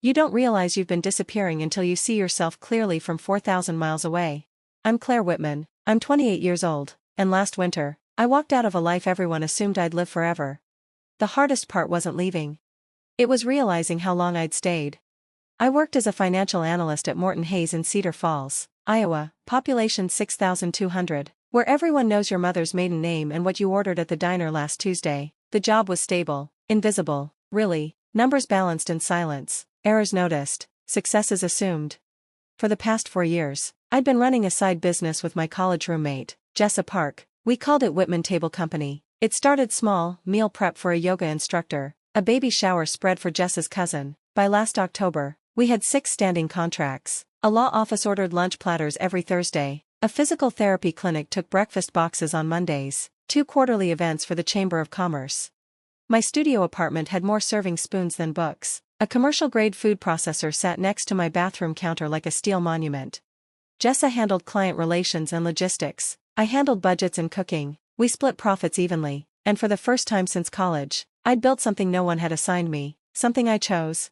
You don't realize you've been disappearing until you see yourself clearly from 4,000 miles away. I'm Claire Whitman, I'm 28 years old, and last winter, I walked out of a life everyone assumed I'd live forever. The hardest part wasn't leaving. It was realizing how long I'd stayed. I worked as a financial analyst at Morton Hayes in Cedar Falls, Iowa, population 6,200, where everyone knows your mother's maiden name and what you ordered at the diner last Tuesday. The job was stable, invisible, really, numbers balanced in silence, errors noticed, successes assumed. For the past 4 years, I'd been running a side business with my college roommate, Jessa Park. We called it Whitman Table Company. It started small, meal prep for a yoga instructor, a baby shower spread for Jessa's cousin. By last October, we had 6 standing contracts. A law office ordered lunch platters every Thursday. A physical therapy clinic took breakfast boxes on Mondays. 2 quarterly events for the Chamber of Commerce. My studio apartment had more serving spoons than books. A commercial-grade food processor sat next to my bathroom counter like a steel monument. Jessa handled client relations and logistics. I handled budgets and cooking. We split profits evenly, and for the first time since college, I'd built something no one had assigned me, something I chose.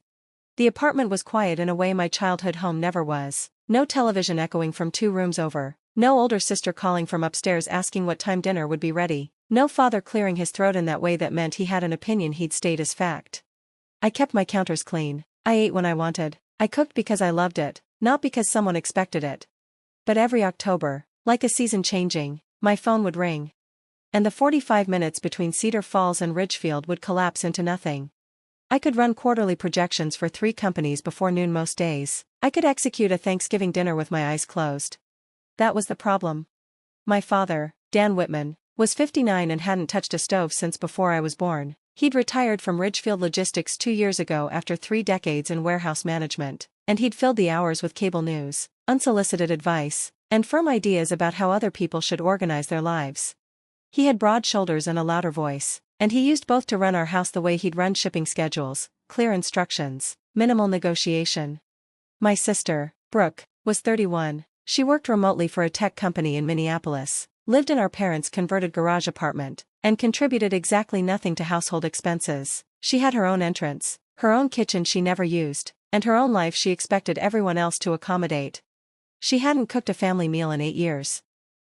The apartment was quiet in a way my childhood home never was. No television echoing from 2 rooms over. No older sister calling from upstairs asking what time dinner would be ready. No father clearing his throat in that way that meant he had an opinion he'd state as fact. I kept my counters clean. I ate when I wanted. I cooked because I loved it, not because someone expected it. But every October, like a season changing, my phone would ring. And the 45 minutes between Cedar Falls and Ridgefield would collapse into nothing. I could run quarterly projections for 3 companies before noon most days. I could execute a Thanksgiving dinner with my eyes closed. That was the problem. My father, Dan Whitman, was 59 and hadn't touched a stove since before I was born. He'd retired from Ridgefield Logistics 2 years ago after 3 decades in warehouse management, and he'd filled the hours with cable news, unsolicited advice, and firm ideas about how other people should organize their lives. He had broad shoulders and a louder voice, and he used both to run our house the way he'd run shipping schedules, clear instructions, minimal negotiation. My sister, Brooke, was 31. She worked remotely for a tech company in Minneapolis, lived in our parents' converted garage apartment, and contributed exactly nothing to household expenses. She had her own entrance, her own kitchen she never used, and her own life she expected everyone else to accommodate. She hadn't cooked a family meal in 8 years.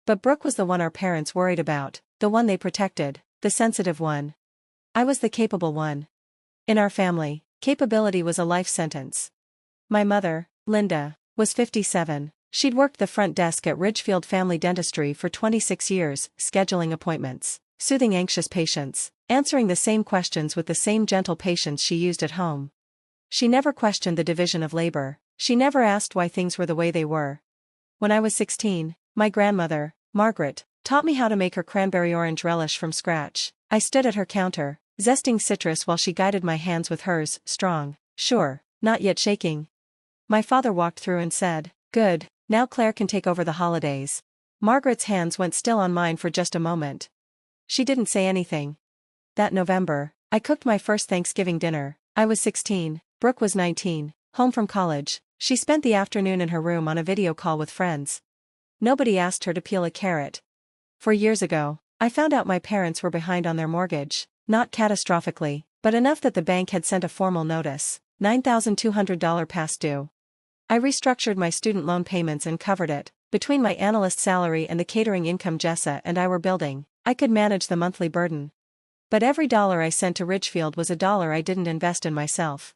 But Brooke was the one our parents worried about, the one they protected, the sensitive one. I was the capable one. In our family, capability was a life sentence. My mother, Linda, was 57. She'd worked the front desk at Ridgefield Family Dentistry for 26 years, scheduling appointments, soothing anxious patients, answering the same questions with the same gentle patience she used at home. She never questioned the division of labor. She never asked why things were the way they were. When I was 16, my grandmother, Margaret, taught me how to make her cranberry orange relish from scratch. I stood at her counter, zesting citrus while she guided my hands with hers, strong, sure, not yet shaking. My father walked through and said, "Good, now Claire can take over the holidays." Margaret's hands went still on mine for just a moment. She didn't say anything. That November, I cooked my first Thanksgiving dinner. I was 16, Brooke was 19, home from college. She spent the afternoon in her room on a video call with friends. Nobody asked her to peel a carrot. 4 years ago, I found out my parents were behind on their mortgage, not catastrophically, but enough that the bank had sent a formal notice, $9,200 past due. I restructured my student loan payments and covered it. Between my analyst salary and the catering income Jessa and I were building, I could manage the monthly burden. But every dollar I sent to Ridgefield was a dollar I didn't invest in myself.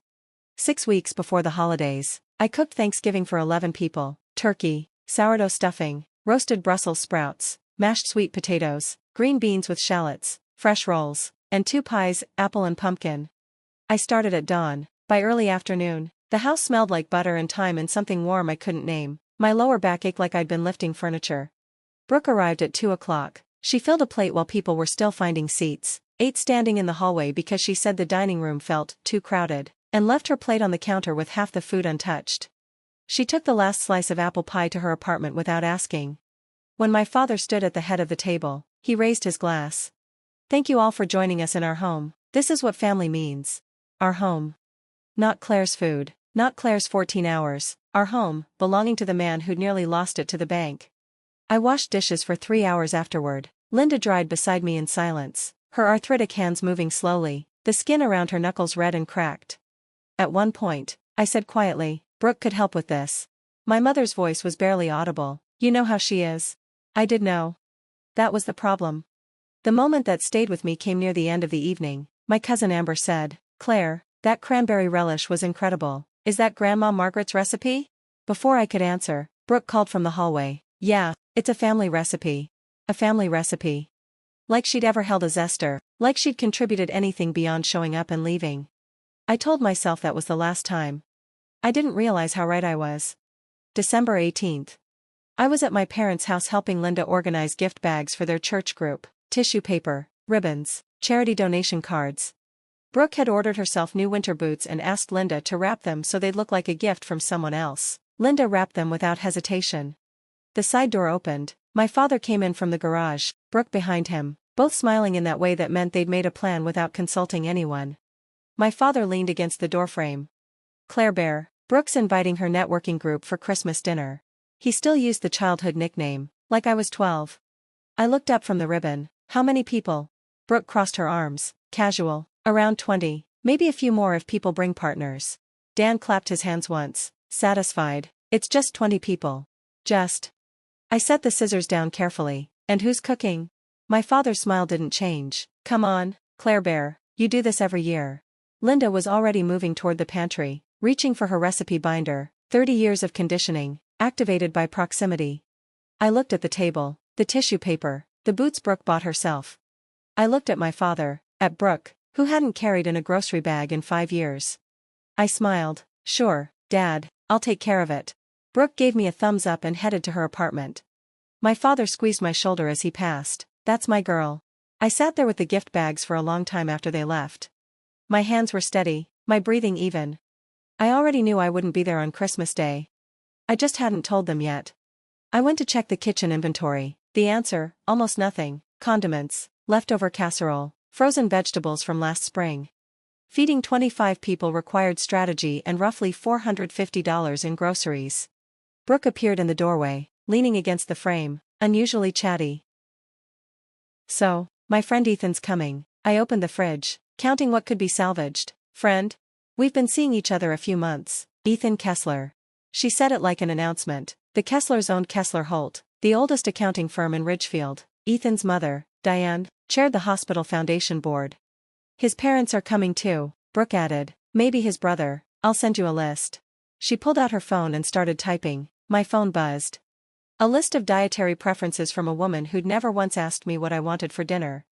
6 weeks before the holidays, I cooked Thanksgiving for 11 people: turkey, sourdough stuffing, roasted Brussels sprouts, mashed sweet potatoes, green beans with shallots, fresh rolls, and 2 pies, apple and pumpkin. I started at dawn. By early afternoon, the house smelled like butter and thyme and something warm I couldn't name. My lower back ached like I'd been lifting furniture. Brooke arrived at 2 o'clock. She filled a plate while people were still finding seats, ate standing in the hallway because she said the dining room felt too crowded, and left her plate on the counter with half the food untouched. She took the last slice of apple pie to her apartment without asking. When my father stood at the head of the table, he raised his glass. "Thank you all for joining us in our home. This is what family means. Our home. Not Claire's food, not Claire's 14 hours, our home, belonging to the man who'd nearly lost it to the bank." I washed dishes for 3 hours afterward. Linda dried beside me in silence, her arthritic hands moving slowly, the skin around her knuckles red and cracked. At one point, I said quietly. Brooke could help with this. My mother's voice was barely audible. You know how she is. I did know. That was the problem. The moment that stayed with me came near the end of the evening. My cousin Amber said, Claire, that cranberry relish was incredible. Is that Grandma Margaret's recipe? Before I could answer, Brooke called from the hallway. Yeah, it's a family recipe. A family recipe. Like she'd ever held a zester, like she'd contributed anything beyond showing up and leaving. I told myself that was the last time. I didn't realize how right I was. December 18th. I was at my parents' house helping Linda organize gift bags for their church group, tissue paper, ribbons, charity donation cards. Brooke had ordered herself new winter boots and asked Linda to wrap them so they'd look like a gift from someone else. Linda wrapped them without hesitation. The side door opened. My father came in from the garage, Brooke behind him, both smiling in that way that meant they'd made a plan without consulting anyone. My father leaned against the doorframe. Claire Bear, Brooke's inviting her networking group for Christmas dinner. He still used the childhood nickname, like I was 12. I looked up from the ribbon. How many people? Brooke crossed her arms. Casual. Around 20. Maybe a few more if people bring partners. Dan clapped his hands once, satisfied. It's just 20 people. Just. I set the scissors down carefully. And who's cooking? My father's smile didn't change. Come on, Claire Bear, you do this every year. Linda was already moving toward the pantry, reaching for her recipe binder. 30 years of conditioning, activated by proximity. I looked at the table, the tissue paper, the boots Brooke bought herself. I looked at my father, at Brooke, who hadn't carried in a grocery bag in 5 years. I smiled. Sure, Dad, I'll take care of it. Brooke gave me a thumbs up and headed to her apartment. My father squeezed my shoulder as he passed. That's my girl. I sat there with the gift bags for a long time after they left. My hands were steady, my breathing even. I already knew I wouldn't be there on Christmas Day. I just hadn't told them yet. I went to check the kitchen inventory. The answer, almost nothing. Condiments, leftover casserole, frozen vegetables from last spring. Feeding 25 people required strategy and roughly $450 in groceries. Brooke appeared in the doorway, leaning against the frame, unusually chatty. So, my friend Ethan's coming. I opened the fridge, counting what could be salvaged. Friend? We've been seeing each other a few months. Ethan Kessler. She said it like an announcement. The Kesslers owned Kessler Holt, the oldest accounting firm in Ridgefield. Ethan's mother, Diane, chaired the hospital foundation board. His parents are coming too, Brooke added. Maybe his brother. I'll send you a list. She pulled out her phone and started typing. My phone buzzed. A list of dietary preferences from a woman who'd never once asked me what I wanted for dinner.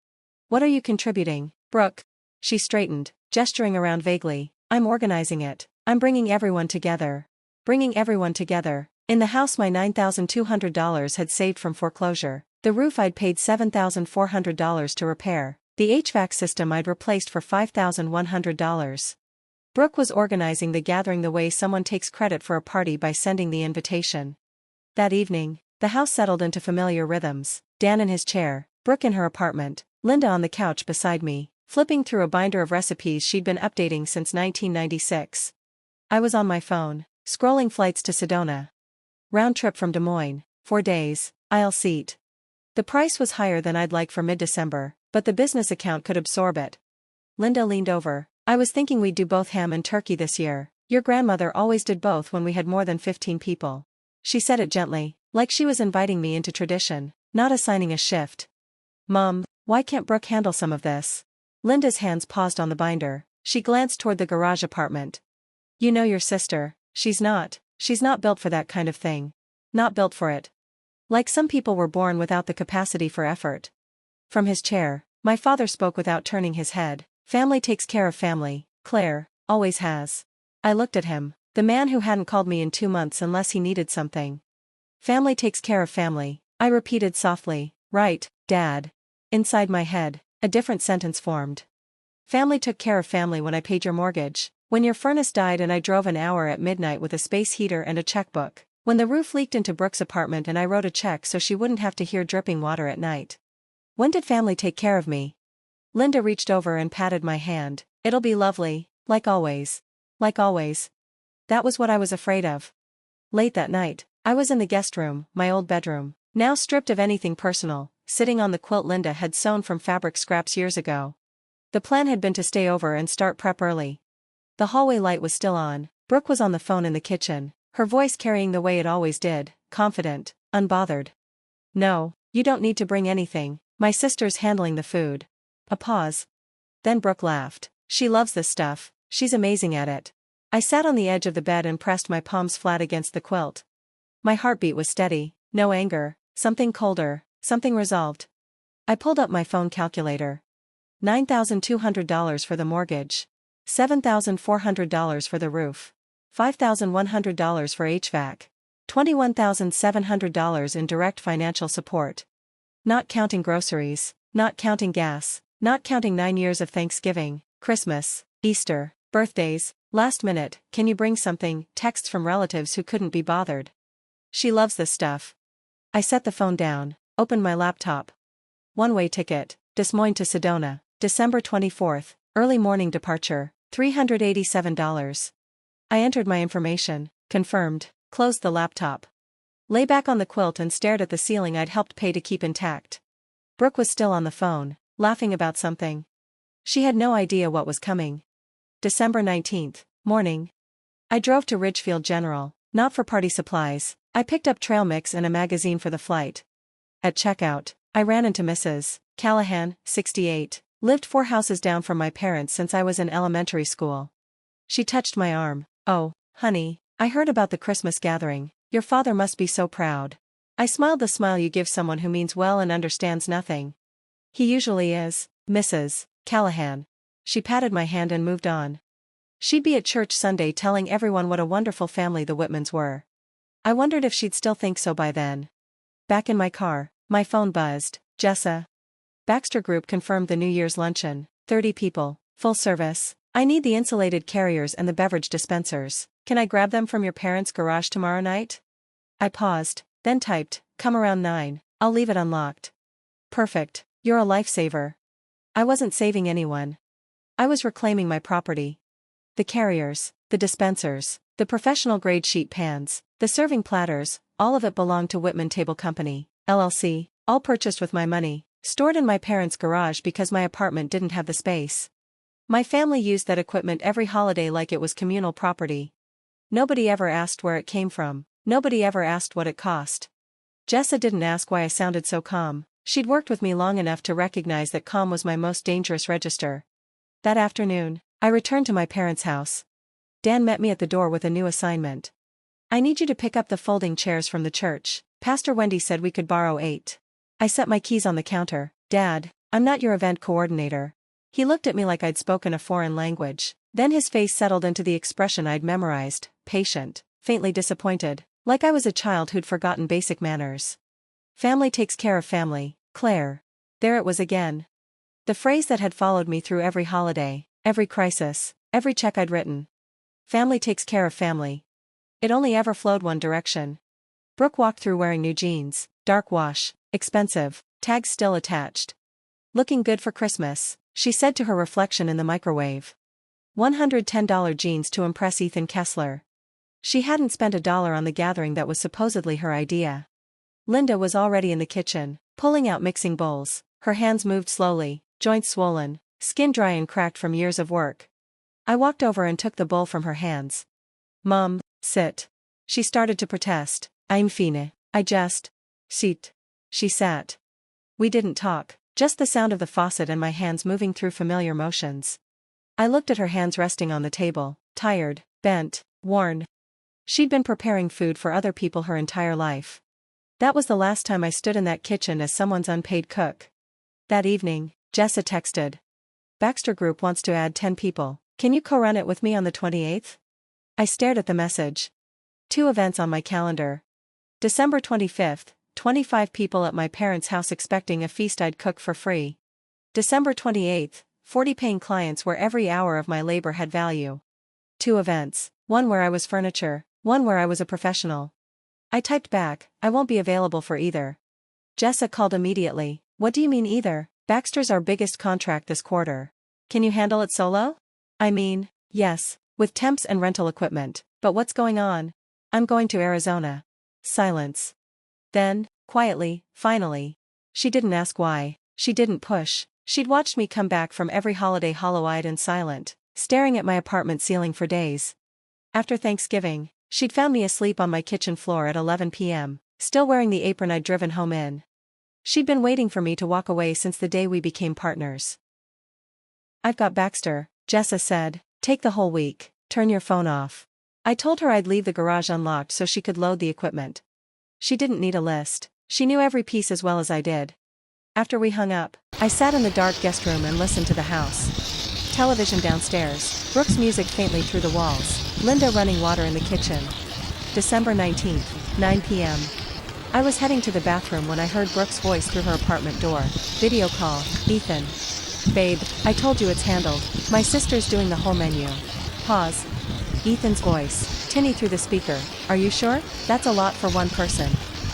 What are you contributing, Brooke? She straightened, gesturing around vaguely. I'm organizing it. I'm bringing everyone together. Bringing everyone together. In the house my $9,200 had saved from foreclosure. The roof I'd paid $7,400 to repair. The HVAC system I'd replaced for $5,100. Brooke was organizing the gathering the way someone takes credit for a party by sending the invitation. That evening, the house settled into familiar rhythms. Dan in his chair, Brooke in her apartment, Linda on the couch beside me, flipping through a binder of recipes she'd been updating since 1996. I was on my phone, scrolling flights to Sedona. Round trip from Des Moines, 4 days, aisle seat. The price was higher than I'd like for mid-December, but the business account could absorb it. Linda leaned over. I was thinking we'd do both ham and turkey this year. Your grandmother always did both when we had more than 15 people. She said it gently, like she was inviting me into tradition, not assigning a shift. Mom, why can't Brooke handle some of this? Linda's hands paused on the binder. She glanced toward the garage apartment. You know your sister, she's not built for that kind of thing. Not built for it. Like some people were born without the capacity for effort. From his chair, my father spoke without turning his head. Family takes care of family, Claire, always has. I looked at him, the man who hadn't called me in 2 months unless he needed something. Family takes care of family, I repeated softly. Right, Dad. Inside my head, a different sentence formed. Family took care of family when I paid your mortgage, when your furnace died and I drove an hour at midnight with a space heater and a checkbook, when the roof leaked into Brooke's apartment and I wrote a check so she wouldn't have to hear dripping water at night. When did family take care of me? Linda reached over and patted my hand. It'll be lovely, like always. Like always. That was what I was afraid of. Late that night, I was in the guest room, my old bedroom, now stripped of anything personal, sitting on the quilt Linda had sewn from fabric scraps years ago. The plan had been to stay over and start prep early. The hallway light was still on, Brooke was on the phone in the kitchen, her voice carrying the way it always did, confident, unbothered. "No, you don't need to bring anything, my sister's handling the food." A pause. Then Brooke laughed. "She loves this stuff, she's amazing at it." I sat on the edge of the bed and pressed my palms flat against the quilt. My heartbeat was steady, no anger, something colder, something resolved. I pulled up my phone calculator. $9,200 for the mortgage. $7,400 for the roof. $5,100 for HVAC. $21,700 in direct financial support. Not counting groceries, not counting gas, not counting 9 years of Thanksgiving, Christmas, Easter, birthdays, last minute, "Can you bring something?" texts from relatives who couldn't be bothered. She loves this stuff. I set the phone down, opened my laptop. One-way ticket, Des Moines to Sedona, December 24th, early morning departure, $387. I entered my information, confirmed, closed the laptop. Lay back on the quilt and stared at the ceiling I'd helped pay to keep intact. Brooke was still on the phone, laughing about something. She had no idea what was coming. December 19th, morning. I drove to Ridgefield General, not for party supplies. I picked up trail mix and a magazine for the flight. At checkout, I ran into Mrs. Callahan, 68, lived 4 houses down from my parents since I was in elementary school. She touched my arm. "Oh, honey, I heard about the Christmas gathering. Your father must be so proud." I smiled the smile you give someone who means well and understands nothing. "He usually is, Mrs. Callahan." She patted my hand and moved on. She'd be at church Sunday telling everyone what a wonderful family the Whitmans were. I wondered if she'd still think so by then. Back in my car, my phone buzzed. "Jessa. Baxter Group confirmed the New Year's luncheon, 30 people, full service. I need the insulated carriers and the beverage dispensers. Can I grab them from your parents' garage tomorrow night?" I paused, then typed, "Come around 9, I'll leave it unlocked." "Perfect, you're a lifesaver." I wasn't saving anyone. I was reclaiming my property. The carriers, the dispensers, the professional-grade sheet pans, the serving platters, all of it belonged to Whitman Table Company, LLC, all purchased with my money, stored in my parents' garage because my apartment didn't have the space. My family used that equipment every holiday like it was communal property. Nobody ever asked where it came from, nobody ever asked what it cost. Jessa didn't ask why I sounded so calm. She'd worked with me long enough to recognize that calm was my most dangerous register. That afternoon, I returned to my parents' house. Dan met me at the door with a new assignment. "I need you to pick up the folding chairs from the church. Pastor Wendy said we could borrow 8. I set my keys on the counter. "Dad, I'm not your event coordinator." He looked at me like I'd spoken a foreign language. Then his face settled into the expression I'd memorized, patient, faintly disappointed, like I was a child who'd forgotten basic manners. "Family takes care of family, Claire." There it was again. The phrase that had followed me through every holiday, every crisis, every check I'd written. Family takes care of family. It only ever flowed one direction. Brooke walked through wearing new jeans, dark wash, expensive, tags still attached. "Looking good for Christmas," she said to her reflection in the microwave. $110 jeans to impress Ethan Kessler. She hadn't spent $1 on the gathering that was supposedly her idea. Linda was already in the kitchen, pulling out mixing bowls. Her hands moved slowly, joints swollen, skin dry and cracked from years of work. I walked over and took the bowl from her hands. "Mom, sit." She started to protest. "I'm fine. I just..." "Sit." She sat. We didn't talk, just the sound of the faucet and my hands moving through familiar motions. I looked at her hands resting on the table, tired, bent, worn. She'd been preparing food for other people her entire life. That was the last time I stood in that kitchen as someone's unpaid cook. That evening, Jessa texted. "Baxter Group wants to add 10 people. Can you co-run it with me on the 28th? I stared at the message. 2 events on my calendar. December 25th, 25 people at my parents' house expecting a feast I'd cook for free. December 28th, 40 paying clients where every hour of my labor had value. 2 events, one where I was furniture, one where I was a professional. I typed back, "I won't be available for either." Jessa called immediately. "What do you mean either? Baxter's our biggest contract this quarter. Can you handle it solo?" "I mean, yes, with temps and rental equipment, but what's going on?" "I'm going to Arizona." Silence. Then, quietly, finally. She didn't ask why, she didn't push. She'd watched me come back from every holiday hollow-eyed and silent, staring at my apartment ceiling for days. After Thanksgiving, she'd found me asleep on my kitchen floor at 11 p.m., still wearing the apron I'd driven home in. She'd been waiting for me to walk away since the day we became partners. "I've got Baxter," Jessa said. "Take the whole week, turn your phone off." I told her I'd leave the garage unlocked so she could load the equipment. She didn't need a list, she knew every piece as well as I did. After we hung up, I sat in the dark guest room and listened to the house. Television downstairs, Brooke's music faintly through the walls, Linda running water in the kitchen. December 19th, 9 p.m. I was heading to the bathroom when I heard Brooke's voice through her apartment door. "Video call, Ethan." "Babe, I told you it's handled. My sister's doing the whole menu." Pause. Ethan's voice, tinny through the speaker. "Are you sure? That's a lot for one person."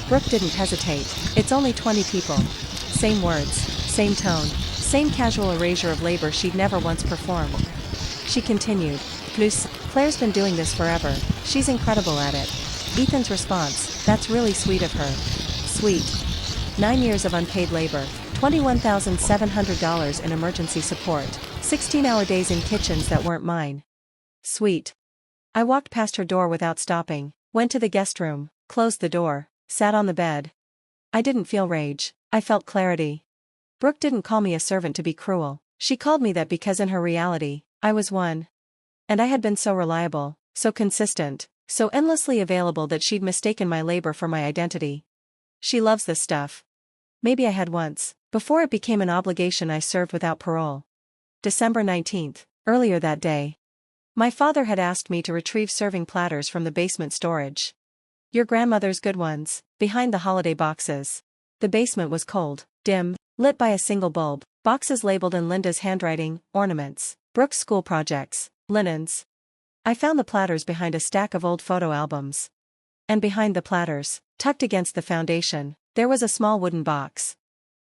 Brooke didn't hesitate. "It's only 20 people." Same words, same tone, same casual erasure of labor she'd never once performed. She continued, "Plus, Claire's been doing this forever. She's incredible at it." Ethan's response, "That's really sweet of her." Sweet. 9 years of unpaid labor, $21,700 in emergency support, 16-hour days in kitchens that weren't mine. Sweet. I walked past her door without stopping, went to the guest room, closed the door, sat on the bed. I didn't feel rage, I felt clarity. Brooke didn't call me a servant to be cruel, she called me that because in her reality, I was one. And I had been so reliable, so consistent, so endlessly available that she'd mistaken my labor for my identity. She loves this stuff. Maybe I had once, before it became an obligation I served without parole. December 19th, earlier that day. My father had asked me to retrieve serving platters from the basement storage. Your grandmother's good ones, behind the holiday boxes. The basement was cold, dim, lit by a single bulb, boxes labeled in Linda's handwriting, ornaments, Brooke's school projects, linens. I found the platters behind a stack of old photo albums. And behind the platters, tucked against the foundation, there was a small wooden box.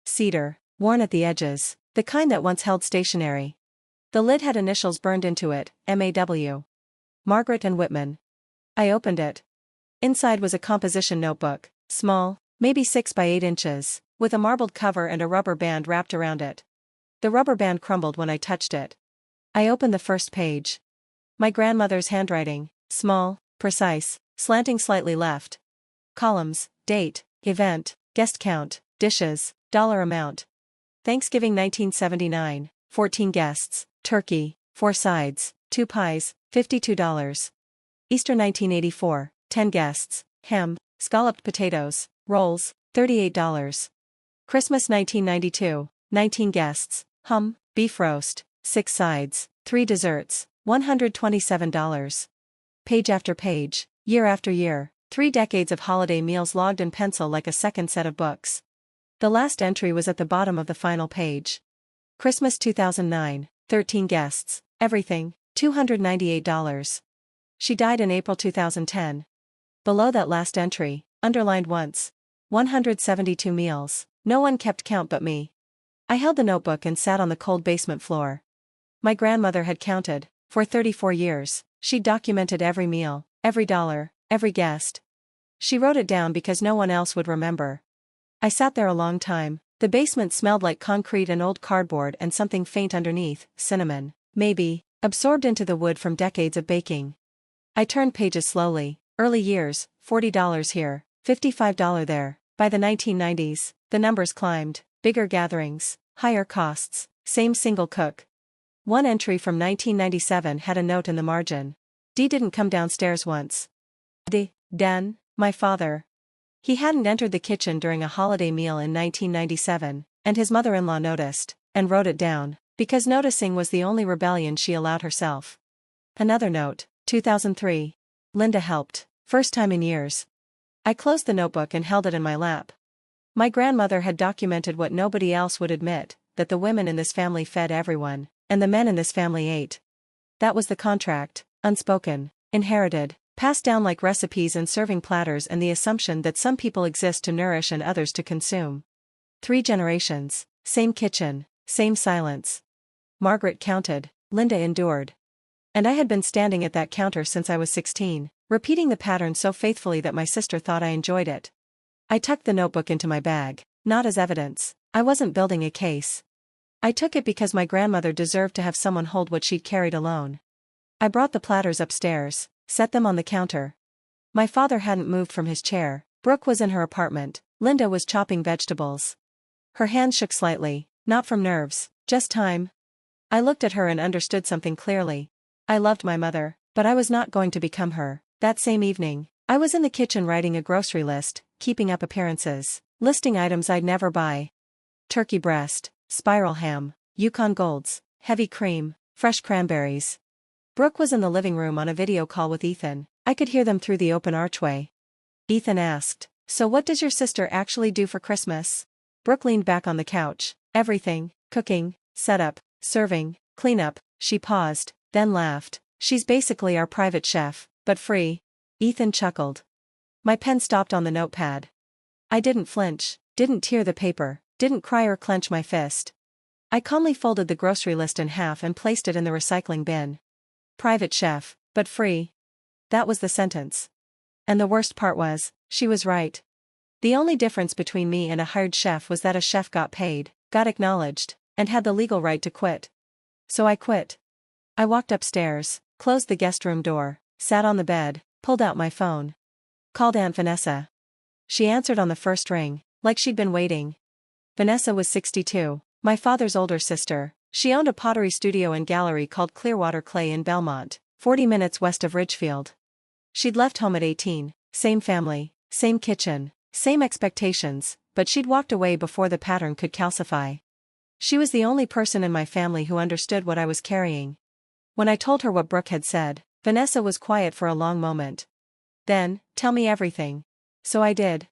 Cedar, worn at the edges, the kind that once held stationery. The lid had initials burned into it, M.A.W. Margaret and Whitman. I opened it. Inside was a composition notebook, small, maybe 6 by 8 inches, with a marbled cover and a rubber band wrapped around it. The rubber band crumbled when I touched it. I opened the first page. My grandmother's handwriting, small, precise, slanting slightly left. Columns, date, event, guest count, dishes, dollar amount. Thanksgiving 1979, 14 guests, turkey, 4 sides, 2 pies, $52. Easter 1984, 10 guests, ham, scalloped potatoes, rolls, $38. Christmas 1992, 19 guests, beef roast, 6 sides, 3 desserts, $127. Page after page, year after year, 3 decades of holiday meals logged in pencil like a second set of books. The last entry was at the bottom of the final page. Christmas 2009, 13 guests, everything, $298. She died in April 2010. Below that last entry, underlined once, 172 meals, no one kept count but me. I held the notebook and sat on the cold basement floor. My grandmother had counted, for 34 years, she'd documented every meal, every dollar, every guest. She wrote it down because no one else would remember. I sat there a long time. The basement smelled like concrete and old cardboard and something faint underneath, cinnamon, maybe, absorbed into the wood from decades of baking. I turned pages slowly. Early years, $40 here, $55 there. By the 1990s, the numbers climbed, bigger gatherings, higher costs, same single cook. One entry from 1997 had a note in the margin. D didn't come downstairs once. Dan, my father. He hadn't entered the kitchen during a holiday meal in 1997, and his mother-in-law noticed, and wrote it down, because noticing was the only rebellion she allowed herself. Another note, 2003. Linda helped, first time in years. I closed the notebook and held it in my lap. My grandmother had documented what nobody else would admit, that the women in this family fed everyone, and the men in this family ate. That was the contract, unspoken, inherited, passed down like recipes and serving platters, and the assumption that some people exist to nourish and others to consume. 3 generations, same kitchen, same silence. Margaret counted, Linda endured. And I had been standing at that counter since I was 16, repeating the pattern so faithfully that my sister thought I enjoyed it. I tucked the notebook into my bag, not as evidence. I wasn't building a case. I took it because my grandmother deserved to have someone hold what she'd carried alone. I brought the platters upstairs, set them on the counter. My father hadn't moved from his chair. Brooke was in her apartment. Linda was chopping vegetables. Her hands shook slightly, not from nerves, just time. I looked at her and understood something clearly. I loved my mother, but I was not going to become her. That same evening, I was in the kitchen writing a grocery list, keeping up appearances, listing items I'd never buy. Turkey breast, spiral ham, Yukon Golds, heavy cream, fresh cranberries. Brooke was in the living room on a video call with Ethan. I could hear them through the open archway. Ethan asked, "So what does your sister actually do for Christmas?" Brooke leaned back on the couch. "Everything, cooking, setup, serving, cleanup." She paused, then laughed. "She's basically our private chef, but free." Ethan chuckled. My pen stopped on the notepad. I didn't flinch, didn't tear the paper, didn't cry or clench my fist. I calmly folded the grocery list in half and placed it in the recycling bin. Private chef, but free. That was the sentence. And the worst part was, she was right. The only difference between me and a hired chef was that a chef got paid, got acknowledged, and had the legal right to quit. So I quit. I walked upstairs, closed the guest room door, sat on the bed, pulled out my phone. Called Aunt Vanessa. She answered on the first ring, like she'd been waiting. Vanessa was 62, my father's older sister. She owned a pottery studio and gallery called Clearwater Clay in Belmont, 40 minutes west of Ridgefield. She'd left home at 18, same family, same kitchen, same expectations, but she'd walked away before the pattern could calcify. She was the only person in my family who understood what I was carrying. When I told her what Brooke had said, Vanessa was quiet for a long moment. Then, "Tell me everything." So I did.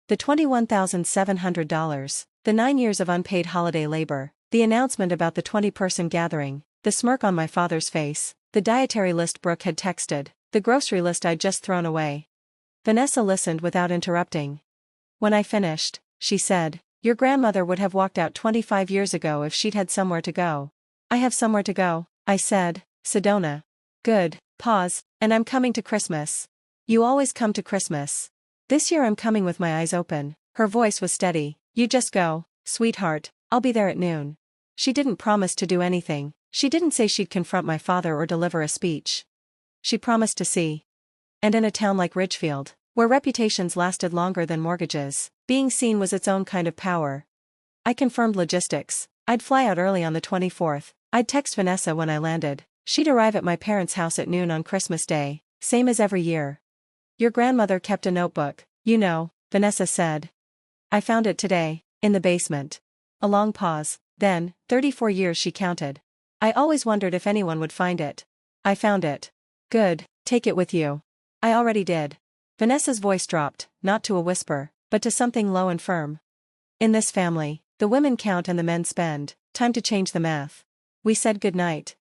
The $21,700, the 9 years of unpaid holiday labor, the announcement about the 20-person gathering, the smirk on my father's face, the dietary list Brooke had texted, the grocery list I'd just thrown away. Vanessa listened without interrupting. When I finished, she said, "Your grandmother would have walked out 25 years ago if she'd had somewhere to go." "I have somewhere to go," I said. "Sedona." "Good." Pause. "And I'm coming to Christmas." "You always come to Christmas." "This year I'm coming with my eyes open." Her voice was steady. "You just go, sweetheart, I'll be there at noon." She didn't promise to do anything. She didn't say she'd confront my father or deliver a speech. She promised to see. And in a town like Ridgefield, where reputations lasted longer than mortgages, being seen was its own kind of power. I confirmed logistics. I'd fly out early on the 24th. I'd text Vanessa when I landed. She'd arrive at my parents' house at noon on Christmas Day, same as every year. "Your grandmother kept a notebook, you know," Vanessa said. "I found it today, in the basement." A long pause, then, 34 years she counted. "I always wondered if anyone would find it. I found it." "Good, take it with you." "I already did." Vanessa's voice dropped, not to a whisper, but to something low and firm. "In this family, the women count and the men spend. Time to change the math." We said goodnight.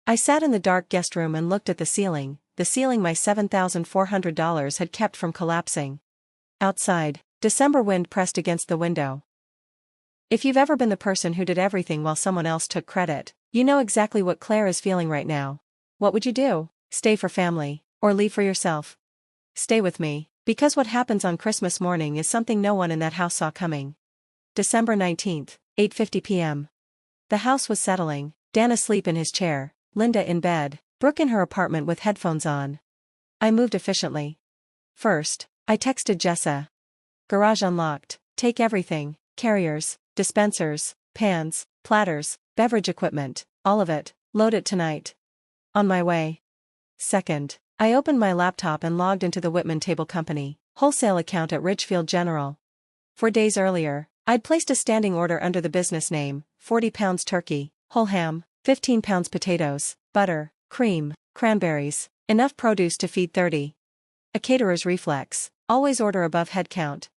I sat in the dark guest room and looked at the ceiling my $7,400 had kept from collapsing. Outside, December wind pressed against the window. If you've ever been the person who did everything while someone else took credit, you know exactly what Claire is feeling right now. What would you do? Stay for family, or leave for yourself? Stay with me, because what happens on Christmas morning is something no one in that house saw coming. December 19th, 8:50 p.m. The house was settling, Dan asleep in his chair, Linda in bed, Brooke in her apartment with headphones on. I moved efficiently. First, I texted Jessa. "Garage unlocked, take everything, carriers, dispensers, pans, platters, beverage equipment, all of it, load it tonight. On my way." Second, I opened my laptop and logged into the Whitman Table Company wholesale account at Ridgefield General. 4 days earlier, I'd placed a standing order under the business name, 40 pounds turkey, whole ham, 15 pounds potatoes, butter, cream, cranberries, enough produce to feed 30. A caterer's reflex, always order above head count.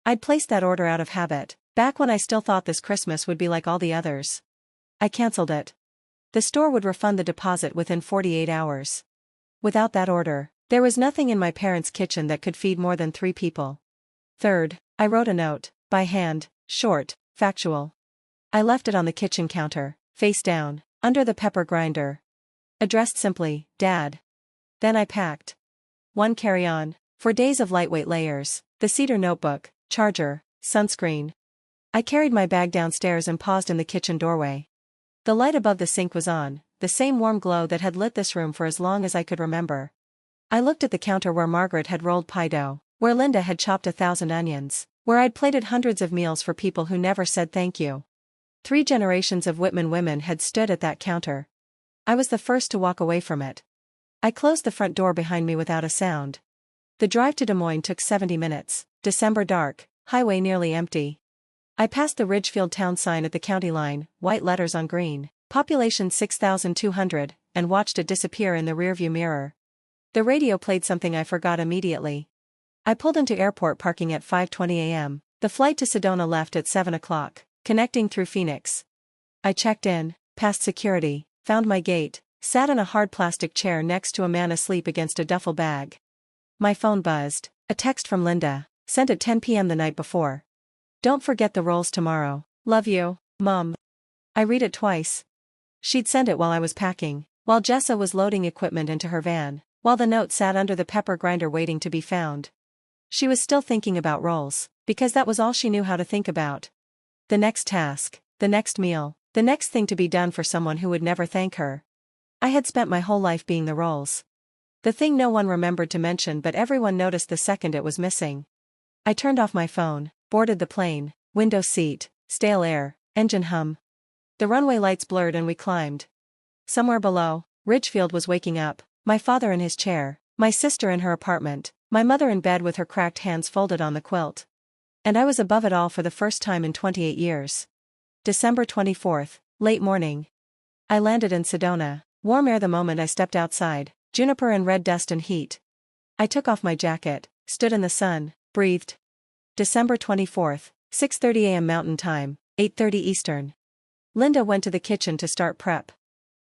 I'd placed that order out of habit, back when I still thought this Christmas would be like all the others. I cancelled it. The store would refund the deposit within 48 hours. Without that order, there was nothing in my parents' kitchen that could feed more than 3 people. Third, I wrote a note, by hand, short, factual. I left it on the kitchen counter, face down, under the pepper grinder. Addressed simply, Dad. Then I packed. 1 carry-on, for days of lightweight layers, the cedar notebook, charger, sunscreen. I carried my bag downstairs and paused in the kitchen doorway. The light above the sink was on, the same warm glow that had lit this room for as long as I could remember. I looked at the counter where Margaret had rolled pie dough, where Linda had chopped 1,000 onions, where I'd plated hundreds of meals for people who never said thank you. 3 generations of Whitman women had stood at that counter. I was the first to walk away from it. I closed the front door behind me without a sound. The drive to Des Moines took 70 minutes, December dark, highway nearly empty. I passed the Ridgefield town sign at the county line, white letters on green, population 6,200, and watched it disappear in the rearview mirror. The radio played something I forgot immediately. I pulled into airport parking at 5:20 a.m. The flight to Sedona left at 7 o'clock, connecting through Phoenix. I checked in, passed security, found my gate, sat in a hard plastic chair next to a man asleep against a duffel bag. My phone buzzed, a text from Linda, sent at 10 p.m. the night before. Don't forget the rolls tomorrow. Love you, Mom. I read it twice. She'd sent it while I was packing, while Jessa was loading equipment into her van, while the note sat under the pepper grinder waiting to be found. She was still thinking about rolls, because that was all she knew how to think about. The next task, the next meal, the next thing to be done for someone who would never thank her. I had spent my whole life being the rolls. The thing no one remembered to mention but everyone noticed the second it was missing. I turned off my phone, boarded the plane, window seat, stale air, engine hum. The runway lights blurred and we climbed. Somewhere below, Ridgefield was waking up, my father in his chair, my sister in her apartment, my mother in bed with her cracked hands folded on the quilt. And I was above it all for the first time in 28 years. December 24th, late morning. I landed in Sedona, warm air the moment I stepped outside, juniper and red dust and heat. I took off my jacket, stood in the sun, breathed. December 24th, 6:30 a.m. Mountain Time, 8:30 Eastern. Linda went to the kitchen to start prep.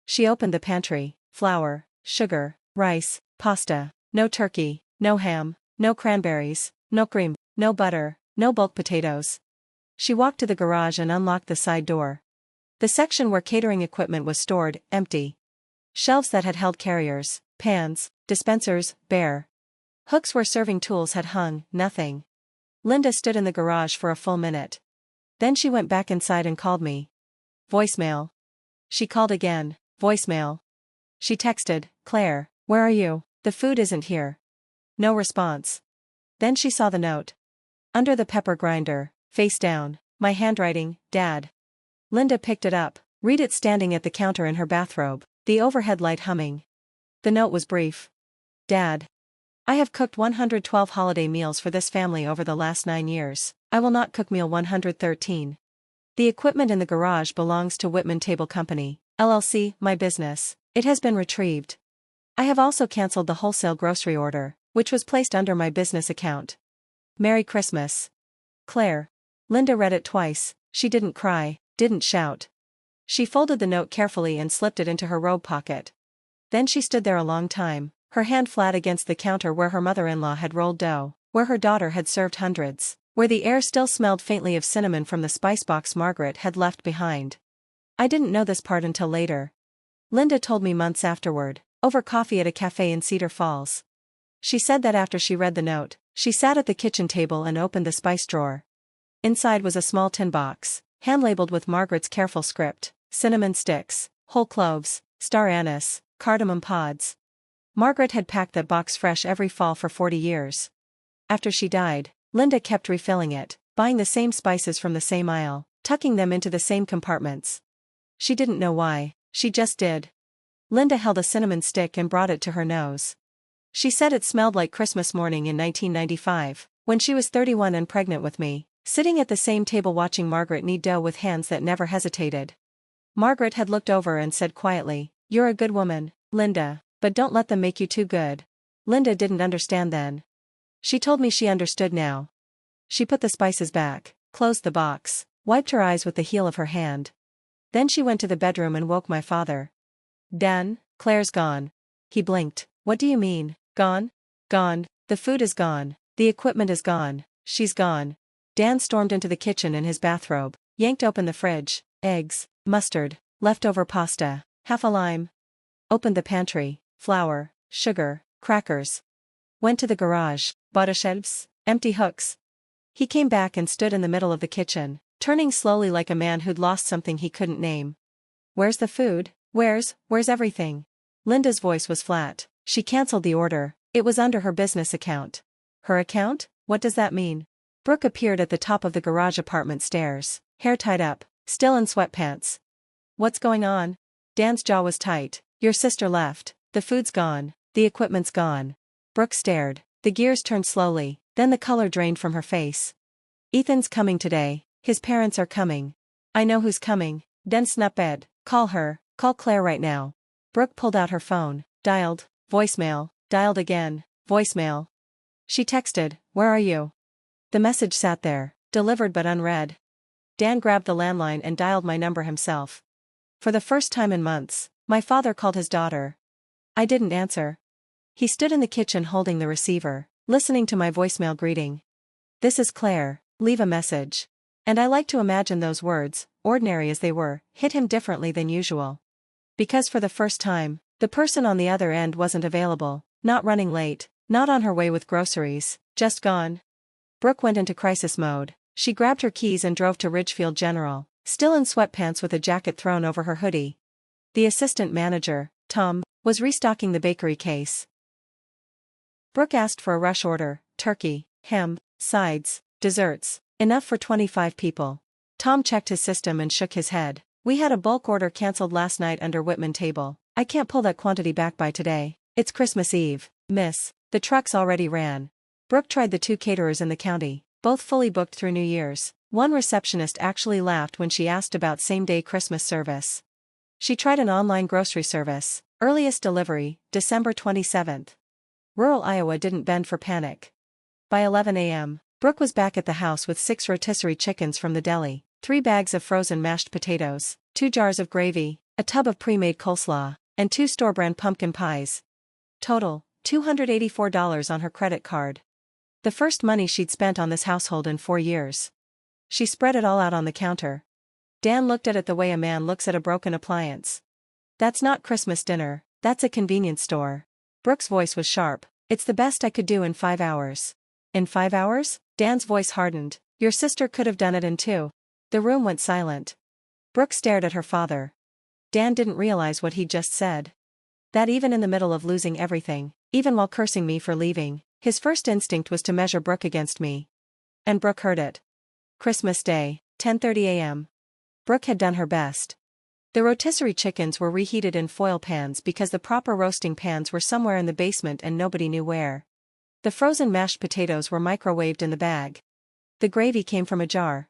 She opened the pantry, flour, sugar, rice, pasta, no turkey, no ham, no cranberries, no cream, no butter, no bulk potatoes. She walked to the garage and unlocked the side door. The section where catering equipment was stored, empty. Shelves that had held carriers, pans, dispensers, bare. Hooks where serving tools had hung, nothing. Linda stood in the garage for a full minute. Then she went back inside and called me. Voicemail. She called again, voicemail. She texted, Claire, where are you? The food isn't here. No response. Then she saw the note. Under the pepper grinder, face down, my handwriting, Dad. Linda picked it up, read it standing at the counter in her bathrobe, the overhead light humming. The note was brief. Dad. I have cooked 112 holiday meals for this family over the last 9 years. I will not cook meal 113. The equipment in the garage belongs to Whitman Table Company, LLC, my business. It has been retrieved. I have also canceled the wholesale grocery order, which was placed under my business account. Merry Christmas. Claire. Linda read it twice. She didn't cry, didn't shout. She folded the note carefully and slipped it into her robe pocket. Then she stood there a long time, her hand flat against the counter where her mother-in-law had rolled dough, where her daughter had served hundreds, where the air still smelled faintly of cinnamon from the spice box Margaret had left behind. I didn't know this part until later. Linda told me months afterward, over coffee at a cafe in Cedar Falls. She said that after she read the note, she sat at the kitchen table and opened the spice drawer. Inside was a small tin box, hand-labeled with Margaret's careful script, cinnamon sticks, whole cloves, star anise, cardamom pods. Margaret had packed that box fresh every fall for 40 years. After she died, Linda kept refilling it, buying the same spices from the same aisle, tucking them into the same compartments. She didn't know why, she just did. Linda held a cinnamon stick and brought it to her nose. She said it smelled like Christmas morning in 1995, when she was 31 and pregnant with me, sitting at the same table watching Margaret knead dough with hands that never hesitated. Margaret had looked over and said quietly, "You're a good woman, Linda, but don't let them make you too good." Linda didn't understand then. She told me she understood now. She put the spices back, closed the box, wiped her eyes with the heel of her hand. Then she went to the bedroom and woke my father. "Dan, Claire's gone." He blinked. "What do you mean, gone?" "Gone, the food is gone, the equipment is gone, she's gone." Dan stormed into the kitchen in his bathrobe, yanked open the fridge, eggs, mustard, leftover pasta, half a lime. Opened the pantry, flour, sugar, crackers. Went to the garage, bought a shelves, empty hooks. He came back and stood in the middle of the kitchen, turning slowly like a man who'd lost something he couldn't name. "Where's the food? Where's everything?" Linda's voice was flat. She canceled the order, It was under her business account. Her account? What does that mean? Brooke appeared at the top of the garage apartment stairs, hair tied up, still in sweatpants. What's going on? Dan's jaw was tight. Your sister left, the food's gone, the equipment's gone. Brooke stared, the gears turned slowly, then the color drained from her face. Ethan's coming today, his parents are coming. I know who's coming. Dan snapped. Call her, call Claire right now. Brooke pulled out her phone, dialed, voicemail, dialed again, voicemail. She texted, where are you? The message sat there, delivered but unread. Dan grabbed the landline and dialed my number himself. For the first time in months, my father called his daughter. I didn't answer. He stood in the kitchen holding the receiver, listening to my voicemail greeting. This is Claire, leave a message. And I like to imagine those words, ordinary as they were, hit him differently than usual. Because for the first time, the person on the other end wasn't available, not running late, not on her way with groceries, just gone. Brooke went into crisis mode. She grabbed her keys and drove to Ridgefield General, still in sweatpants with a jacket thrown over her hoodie. The assistant manager, Tom, was restocking the bakery case. Brooke asked for a rush order, turkey, ham, sides, desserts, enough for 25 people. Tom checked his system and shook his head. We had a bulk order cancelled last night under Whitman table. I can't pull that quantity back by today. It's Christmas Eve, miss. The trucks already ran. Brooke tried the 2 caterers in the county, both fully booked through New Year's. One receptionist actually laughed when she asked about same-day Christmas service. She tried an online grocery service, earliest delivery, December 27th. Rural Iowa didn't bend for panic. By 11 a.m., Brooke was back at the house with 6 rotisserie chickens from the deli, 3 bags of frozen mashed potatoes, 2 jars of gravy, a tub of pre-made coleslaw, and 2 store-brand pumpkin pies. Total, $284 on her credit card. The first money she'd spent on this household in 4 years. She spread it all out on the counter. Dan looked at it the way a man looks at a broken appliance. That's not Christmas dinner, that's a convenience store. Brooke's voice was sharp. It's the best I could do in 5 hours. In 5 hours? Dan's voice hardened. Your sister could have done it in 2. The room went silent. Brooke stared at her father. Dan didn't realize what he'd just said. That even in the middle of losing everything, even while cursing me for leaving, his first instinct was to measure Brooke against me. And Brooke heard it. Christmas Day, 10:30 a.m. Brooke had done her best. The rotisserie chickens were reheated in foil pans because the proper roasting pans were somewhere in the basement and nobody knew where. The frozen mashed potatoes were microwaved in the bag. The gravy came from a jar.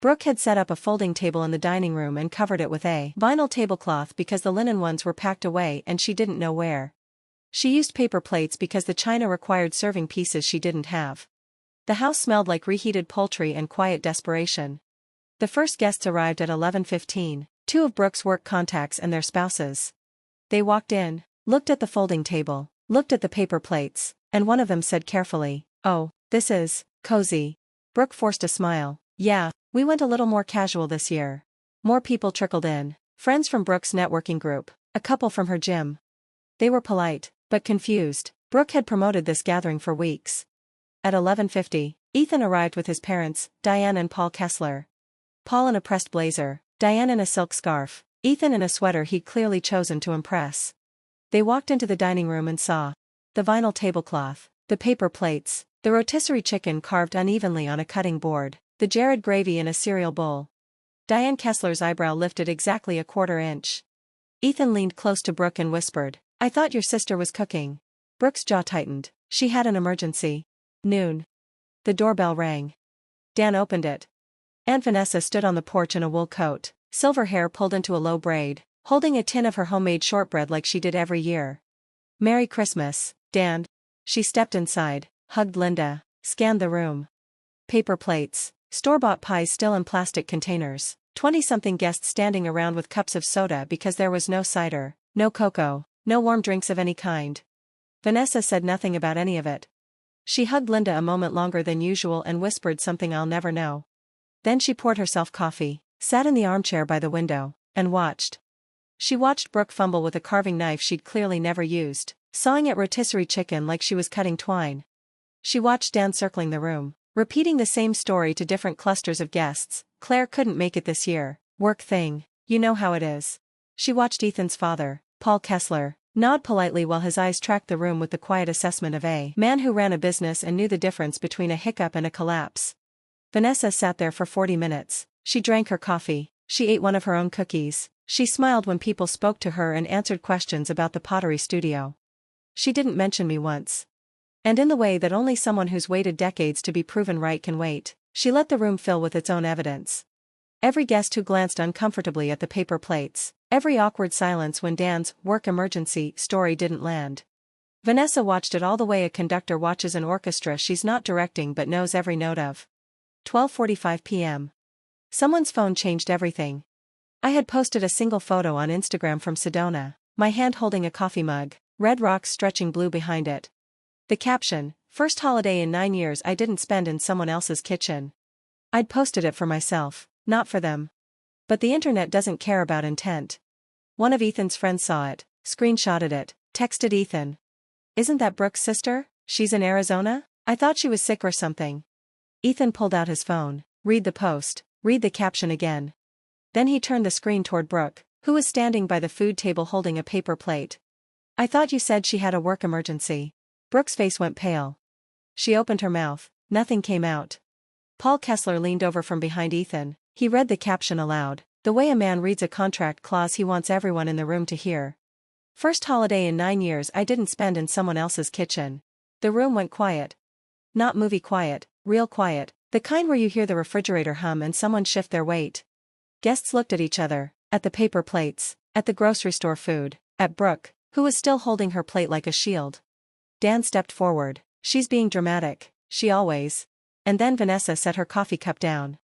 Brooke had set up a folding table in the dining room and covered it with a vinyl tablecloth because the linen ones were packed away and she didn't know where. She used paper plates because the china required serving pieces she didn't have. The house smelled like reheated poultry and quiet desperation. The first guests arrived at 11:15, 2 of Brooke's work contacts and their spouses. They walked in, looked at the folding table, looked at the paper plates, and one of them said carefully, "Oh, this is cozy." Brooke forced a smile. "Yeah, we went a little more casual this year." More people trickled in, friends from Brooke's networking group, a couple from her gym. They were polite, but confused. Brooke had promoted this gathering for weeks. At 11:50, Ethan arrived with his parents, Diane and Paul Kessler. Paul in a pressed blazer, Diane in a silk scarf, Ethan in a sweater he'd clearly chosen to impress. They walked into the dining room and saw the vinyl tablecloth, the paper plates, the rotisserie chicken carved unevenly on a cutting board, the jarred gravy in a cereal bowl. Diane Kessler's eyebrow lifted exactly a quarter inch. Ethan leaned close to Brooke and whispered, "I thought your sister was cooking." Brooke's jaw tightened. She had an emergency. Noon. The doorbell rang. Dan opened it. Aunt Vanessa stood on the porch in a wool coat, silver hair pulled into a low braid, holding a tin of her homemade shortbread like she did every year. "Merry Christmas, Dan." She stepped inside, hugged Linda, scanned the room. Paper plates, store-bought pies still in plastic containers, 20-something guests standing around with cups of soda because there was no cider, no cocoa, no warm drinks of any kind. Vanessa said nothing about any of it. She hugged Linda a moment longer than usual and whispered something I'll never know. Then she poured herself coffee, sat in the armchair by the window, and watched. She watched Brooke fumble with a carving knife she'd clearly never used, sawing at rotisserie chicken like she was cutting twine. She watched Dan circling the room, repeating the same story to different clusters of guests. "Claire couldn't make it this year. Work thing. You know how it is." She watched Ethan's father, Paul Kessler, Nod politely while his eyes tracked the room with the quiet assessment of a man who ran a business and knew the difference between a hiccup and a collapse. Vanessa sat there for 40 minutes. She drank her coffee. She ate one of her own cookies. She smiled when people spoke to her and answered questions about the pottery studio. She didn't mention me once. And in the way that only someone who's waited decades to be proven right can wait, she let the room fill with its own evidence. Every guest who glanced uncomfortably at the paper plates, every awkward silence when Dan's work emergency story didn't land. Vanessa watched it all the way a conductor watches an orchestra she's not directing but knows every note of. 12:45 p.m. Someone's phone changed everything. I had posted a single photo on Instagram from Sedona, my hand holding a coffee mug, red rocks stretching blue behind it. The caption, "First holiday in 9 years I didn't spend in someone else's kitchen." I'd posted it for myself, not for them. But the internet doesn't care about intent. One of Ethan's friends saw it, screenshotted it, texted Ethan. "Isn't that Brooke's sister? She's in Arizona? I thought she was sick or something." Ethan pulled out his phone, read the post, read the caption again. Then he turned the screen toward Brooke, who was standing by the food table holding a paper plate. "I thought you said she had a work emergency." Brooke's face went pale. She opened her mouth, nothing came out. Paul Kessler leaned over from behind Ethan. He read the caption aloud, the way a man reads a contract clause he wants everyone in the room to hear. "First holiday in 9 years I didn't spend in someone else's kitchen." The room went quiet. Not movie quiet, real quiet, the kind where you hear the refrigerator hum and someone shift their weight. Guests looked at each other, at the paper plates, at the grocery store food, at Brooke, who was still holding her plate like a shield. Dan stepped forward. "She's being dramatic, she always." And then Vanessa set her coffee cup down.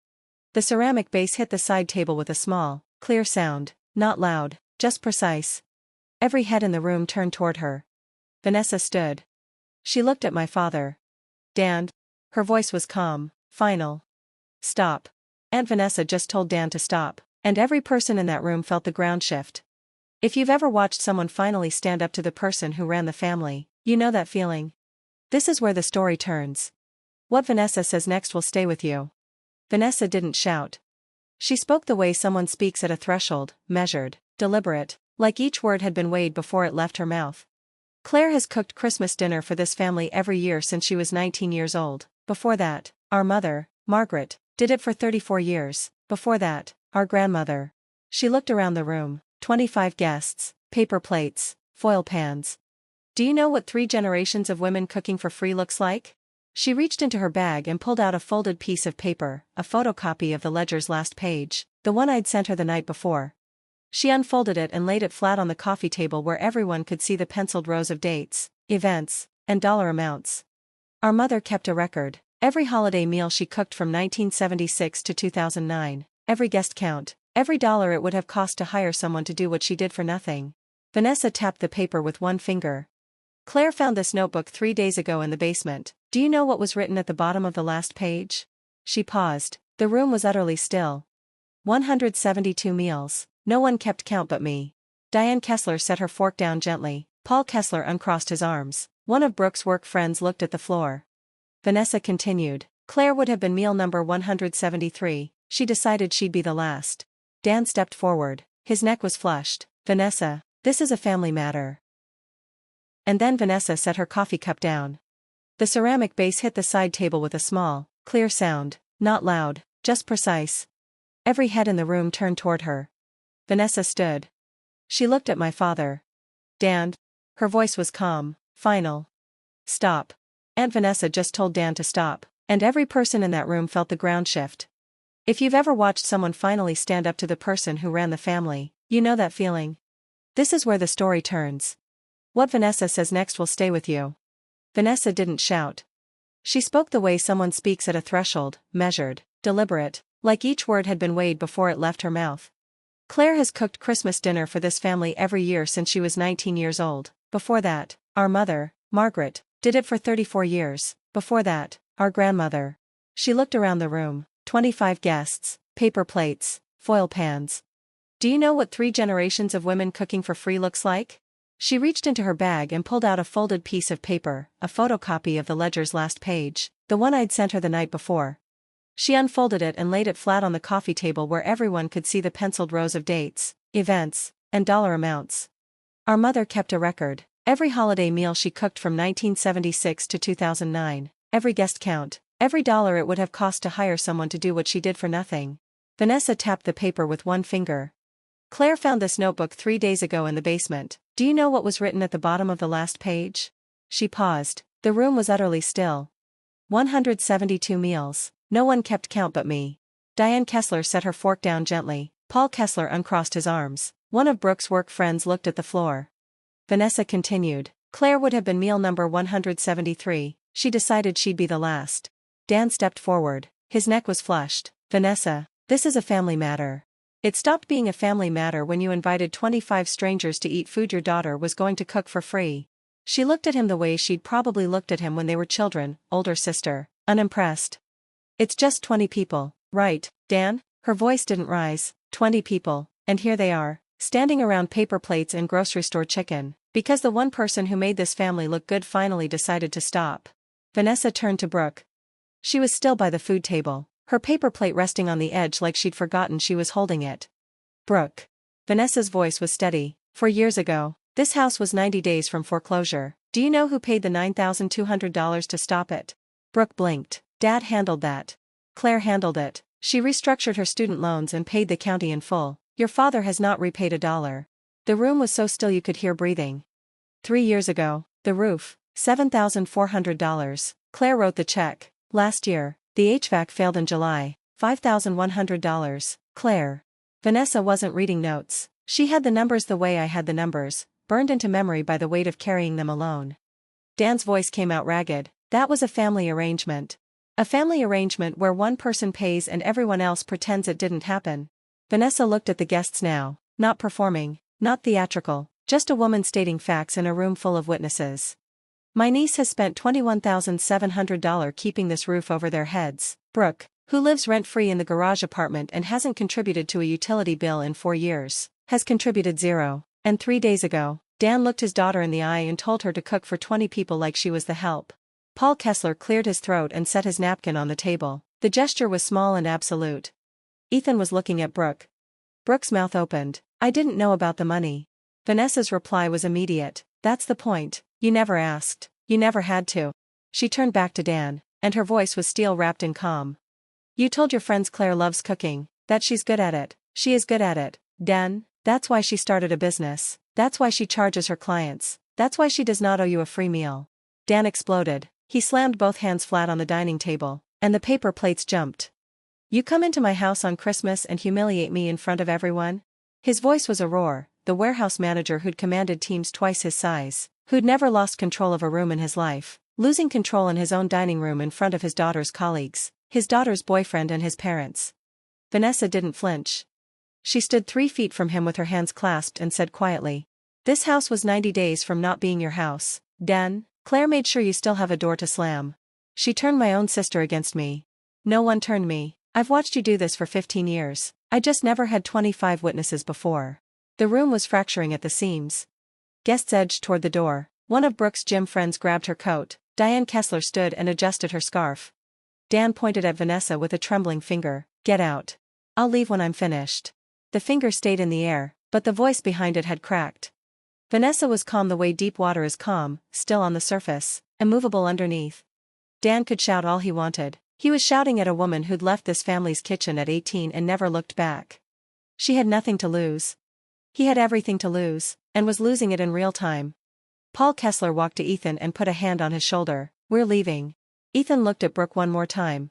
The ceramic base hit the side table with a small, clear sound, not loud, just precise. Every head in the room turned toward her. Vanessa stood. She looked at my father. "Dan." Her voice was calm, final. "Stop." Aunt Vanessa just told Dan to stop, and every person in that room felt the ground shift. If you've ever watched someone finally stand up to the person who ran the family, you know that feeling. This is where the story turns. What Vanessa says next will stay with you. Vanessa didn't shout. She spoke the way someone speaks at a threshold, measured, deliberate, like each word had been weighed before it left her mouth. "Claire has cooked Christmas dinner for this family every year since she was 19 years old. Before that, our mother, Margaret, did it for 34 years. Before that, our grandmother." She looked around the room, 25 guests, paper plates, foil pans. "Do you know what 3 generations of women cooking for free looks like?" She reached into her bag and pulled out a folded piece of paper, a photocopy of the ledger's last page, the one I'd sent her the night before. She unfolded it and laid it flat on the coffee table where everyone could see the penciled rows of dates, events, and dollar amounts. Our mother kept a record. Every holiday meal she cooked from 1976 to 2009, every guest count, every dollar it would have cost to hire someone to do what she did for nothing. Vanessa tapped the paper with one finger. "Claire found this notebook 3 days ago in the basement. Do you know what was written at the bottom of the last page?" She paused. The room was utterly still. 172 meals. No one kept count but me. Diane Kessler set her fork down gently. Paul Kessler uncrossed his arms. One of Brooke's work friends looked at the floor. Vanessa continued. "Claire would have been meal number 173. She decided she'd be the last." Dan stepped forward. His neck was flushed. "Vanessa, this is a family matter." And then Vanessa set her coffee cup down. The ceramic base hit the side table with a small, clear sound, not loud, just precise. Every head in the room turned toward her. Vanessa stood. She looked at my father. "Dan." Her voice was calm, final. "Stop." Aunt Vanessa just told Dan to stop, and every person in that room felt the ground shift. If you've ever watched someone finally stand up to the person who ran the family, you know that feeling. This is where the story turns. What Vanessa says next will stay with you. Vanessa didn't shout. She spoke the way someone speaks at a threshold, measured, deliberate, like each word had been weighed before it left her mouth. "Claire has cooked Christmas dinner for this family every year since she was 19 years old. Before that, our mother, Margaret, did it for 34 years. Before that, our grandmother." She looked around the room, 25 guests, paper plates, foil pans. "Do you know what 3 generations of women cooking for free looks like?" She reached into her bag and pulled out a folded piece of paper, a photocopy of the ledger's last page, the one I'd sent her the night before. She unfolded it and laid it flat on the coffee table where everyone could see the penciled rows of dates, events, and dollar amounts. Our mother kept a record. Every holiday meal she cooked from 1976 to 2009. Every guest count. Every dollar it would have cost to hire someone to do what she did for nothing. Vanessa tapped the paper with one finger. Claire found this notebook 3 days ago in the basement. Do you know what was written at the bottom of the last page? She paused. The room was utterly still. 172 meals. No one kept count but me. Diane Kessler set her fork down gently. Paul Kessler uncrossed his arms. One of Brooke's work friends looked at the floor. Vanessa continued. Claire would have been meal number 173. She decided she'd be the last. Dan stepped forward. His neck was flushed. Vanessa, this is a family matter. It stopped being a family matter when you invited 25 strangers to eat food your daughter was going to cook for free. She looked at him the way she'd probably looked at him when they were children, older sister, unimpressed. It's just 20 people, right, Dan? Her voice didn't rise. 20 people, and here they are, standing around paper plates and grocery store chicken, because the one person who made this family look good finally decided to stop. Vanessa turned to Brooke. She was still by the food table, her paper plate resting on the edge like she'd forgotten she was holding it. Brooke. Vanessa's voice was steady. 4 years ago, this house was 90 days from foreclosure. Do you know who paid the $9,200 to stop it? Brooke blinked. Dad handled that. Claire handled it. She restructured her student loans and paid the county in full. Your father has not repaid $1. The room was so still you could hear breathing. 3 years ago, the roof, $7,400. Claire wrote the check. Last year, the HVAC failed in July, $5,100. Claire. Vanessa wasn't reading notes. She had the numbers the way I had the numbers, burned into memory by the weight of carrying them alone. Dan's voice came out ragged. That was a family arrangement. A family arrangement where one person pays and everyone else pretends it didn't happen. Vanessa looked at the guests now, not performing, not theatrical, just a woman stating facts in a room full of witnesses. My niece has spent $21,700 keeping this roof over their heads. Brooke, who lives rent-free in the garage apartment and hasn't contributed to a utility bill in 4 years, has contributed $0. And 3 days ago, Dan looked his daughter in the eye and told her to cook for 20 people like she was the help. Paul Kessler cleared his throat and set his napkin on the table. The gesture was small and absolute. Ethan was looking at Brooke. Brooke's mouth opened. I didn't know about the money. Vanessa's reply was immediate. That's the point. You never asked. You never had to. She turned back to Dan, and her voice was steel-wrapped in calm. You told your friends Claire loves cooking, that she's good at it. She is good at it, Dan. That's why she started a business. That's why she charges her clients. That's why she does not owe you a free meal. Dan exploded. He slammed both hands flat on the dining table, and the paper plates jumped. You come into my house on Christmas and humiliate me in front of everyone? His voice was a roar. The warehouse manager who'd commanded teams twice his size, who'd never lost control of a room in his life, losing control in his own dining room in front of his daughter's colleagues, his daughter's boyfriend and his parents. Vanessa didn't flinch. She stood 3 feet from him with her hands clasped and said quietly. This house was 90 days from not being your house, Dan. Claire made sure you still have a door to slam. She turned my own sister against me. No one turned me. I've watched you do this for 15 years. I just never had 25 witnesses before. The room was fracturing at the seams. Guests edged toward the door. One of Brooke's gym friends grabbed her coat. Diane Kessler stood and adjusted her scarf. Dan pointed at Vanessa with a trembling finger. Get out. I'll leave when I'm finished. The finger stayed in the air, but the voice behind it had cracked. Vanessa was calm the way deep water is calm, still on the surface, immovable underneath. Dan could shout all he wanted. He was shouting at a woman who'd left this family's kitchen at 18 and never looked back. She had nothing to lose. He had everything to lose, and was losing it in real time. Paul Kessler walked to Ethan and put a hand on his shoulder. We're leaving. Ethan looked at Brooke one more time.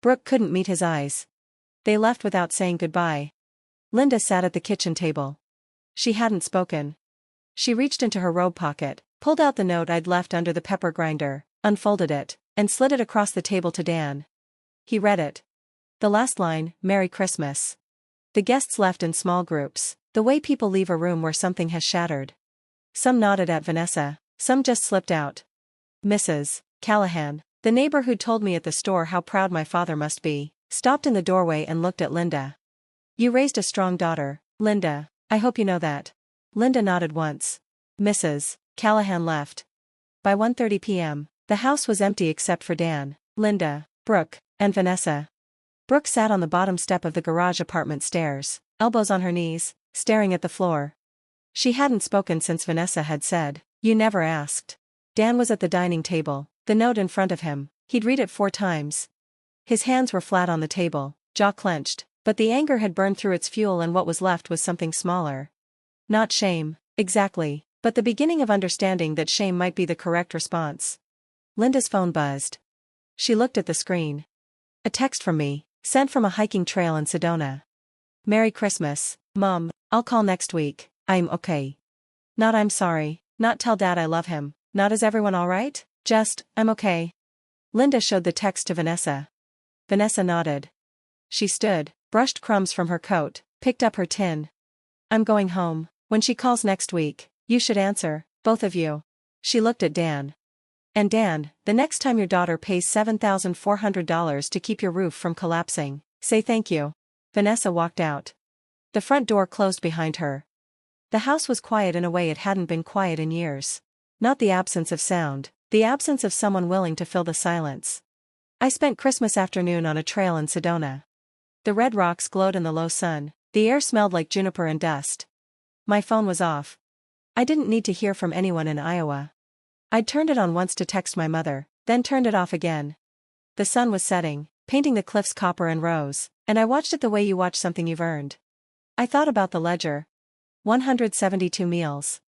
Brooke couldn't meet his eyes. They left without saying goodbye. Linda sat at the kitchen table. She hadn't spoken. She reached into her robe pocket, pulled out the note I'd left under the pepper grinder, unfolded it, and slid it across the table to Dan. He read it. The last line, Merry Christmas. The guests left in small groups, the way people leave a room where something has shattered. Some nodded at Vanessa, some just slipped out. Mrs. Callahan, the neighbor who'd told me at the store how proud my father must be, stopped in the doorway and looked at Linda. You raised a strong daughter, Linda. I hope you know that. Linda nodded once. Mrs. Callahan left. By 1:30 p.m., the house was empty except for Dan, Linda, Brooke, and Vanessa. Brooke sat on the bottom step of the garage apartment stairs, elbows on her knees, staring at the floor. She hadn't spoken since Vanessa had said, "You never asked." Dan was at the dining table, the note in front of him. He'd read it 4 times. His hands were flat on the table, jaw clenched, but the anger had burned through its fuel and what was left was something smaller. Not shame, exactly, but the beginning of understanding that shame might be the correct response. Linda's phone buzzed. She looked at the screen. A text from me, sent from a hiking trail in Sedona. "Merry Christmas, Mom, I'll call next week, I'm okay." Not "I'm sorry," not "tell Dad I love him," not "is everyone alright?" Just, "I'm okay." Linda showed the text to Vanessa. Vanessa nodded. She stood, brushed crumbs from her coat, picked up her tin. "I'm going home. When she calls next week, you should answer, both of you." She looked at Dan. "And Dan, the next time your daughter pays $7,400 to keep your roof from collapsing, say thank you." Vanessa walked out. The front door closed behind her. The house was quiet in a way it hadn't been quiet in years. Not the absence of sound, the absence of someone willing to fill the silence. I spent Christmas afternoon on a trail in Sedona. The red rocks glowed in the low sun, the air smelled like juniper and dust. My phone was off. I didn't need to hear from anyone in Iowa. I'd turned it on once to text my mother, then turned it off again. The sun was setting, painting the cliffs copper and rose, and I watched it the way you watch something you've earned. I thought about the ledger. 172 meals.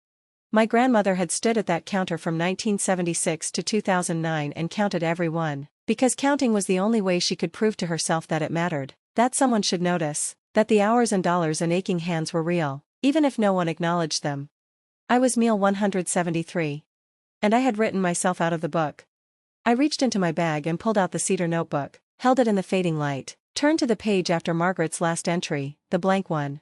My grandmother had stood at that counter from 1976 to 2009 and counted every one, because counting was the only way she could prove to herself that it mattered, that someone should notice, that the hours and dollars and aching hands were real, even if no one acknowledged them. I was meal 173. And I had written myself out of the book. I reached into my bag and pulled out the cedar notebook, held it in the fading light, turned to the page after Margaret's last entry, the blank one.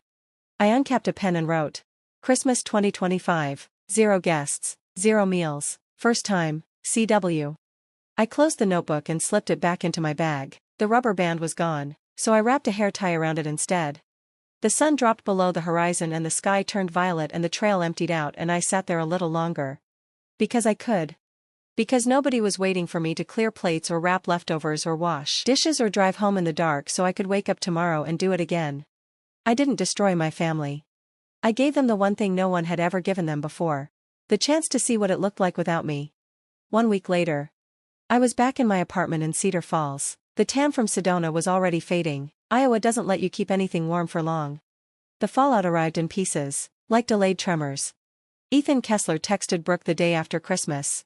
I uncapped a pen and wrote, "Christmas 2025, 0 guests, 0 meals, first time, CW." I closed the notebook and slipped it back into my bag. The rubber band was gone, so I wrapped a hair tie around it instead. The sun dropped below the horizon and the sky turned violet and the trail emptied out and I sat there a little longer. Because I could. Because nobody was waiting for me to clear plates or wrap leftovers or wash dishes or drive home in the dark so I could wake up tomorrow and do it again. I didn't destroy my family. I gave them the one thing no one had ever given them before. The chance to see what it looked like without me. 1 week later. I was back in my apartment in Cedar Falls. The tan from Sedona was already fading. Iowa doesn't let you keep anything warm for long. The fallout arrived in pieces, like delayed tremors. Ethan Kessler texted Brooke the day after Christmas.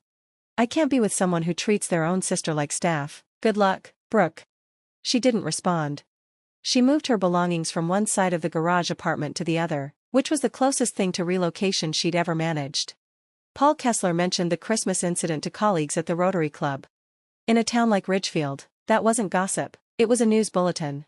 "I can't be with someone who treats their own sister like staff. Good luck, Brooke." She didn't respond. She moved her belongings from one side of the garage apartment to the other, which was the closest thing to relocation she'd ever managed. Paul Kessler mentioned the Christmas incident to colleagues at the Rotary Club. In a town like Ridgefield, that wasn't gossip, it was a news bulletin.